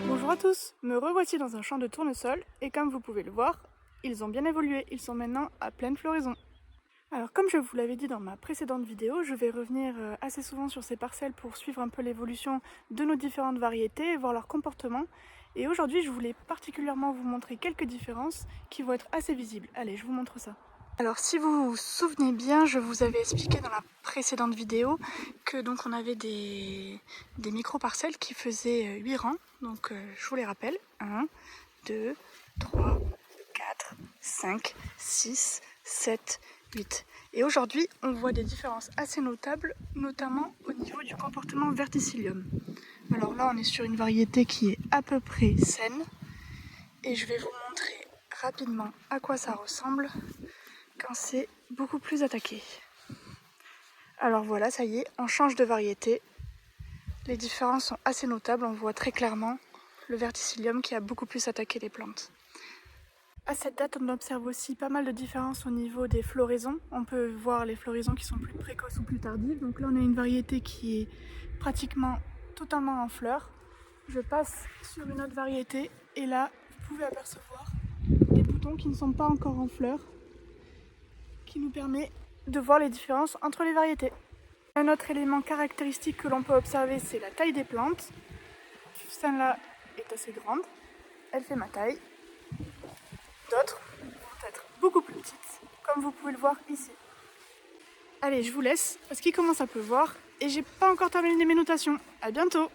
Bonjour à tous, me revoici dans un champ de tournesol et comme vous pouvez le voir, ils ont bien évolué, ils sont maintenant à pleine floraison. Alors comme je vous l'avais dit dans ma précédente vidéo, je vais revenir assez souvent sur ces parcelles pour suivre un peu l'évolution de nos différentes variétés et voir leur comportement. Et aujourd'hui je voulais particulièrement vous montrer quelques différences qui vont être assez visibles. Allez, je vous montre ça. Alors si vous vous souvenez bien, je vous avais expliqué dans la précédente vidéo que donc on avait des micro-parcelles qui faisaient 8 rangs. Donc je vous les rappelle, 1, 2, 3, 4, 5, 6, 7, 8. Et aujourd'hui, on voit des différences assez notables, notamment au niveau du comportement verticillium. Alors là, on est sur une variété qui est à peu près saine. Et je vais vous montrer rapidement à quoi ça ressemble quand c'est beaucoup plus attaqué. Alors voilà, ça y est, on change de variété. Les différences sont assez notables, on voit très clairement le verticillium qui a beaucoup plus attaqué les plantes. À cette date, on observe aussi pas mal de différences au niveau des floraisons. On peut voir les floraisons qui sont plus précoces ou plus tardives. Donc là, on a une variété qui est pratiquement totalement en fleurs. Je passe sur une autre variété et là, vous pouvez apercevoir des boutons qui ne sont pas encore en fleurs, qui nous permet de voir les différences entre les variétés. Un autre élément caractéristique que l'on peut observer, c'est la taille des plantes. Celle-là est assez grande, elle fait ma taille. D'autres vont être beaucoup plus petites, comme vous pouvez le voir ici. Allez, je vous laisse, parce qu'il commence à pleuvoir, et j'ai pas encore terminé mes notations. À bientôt!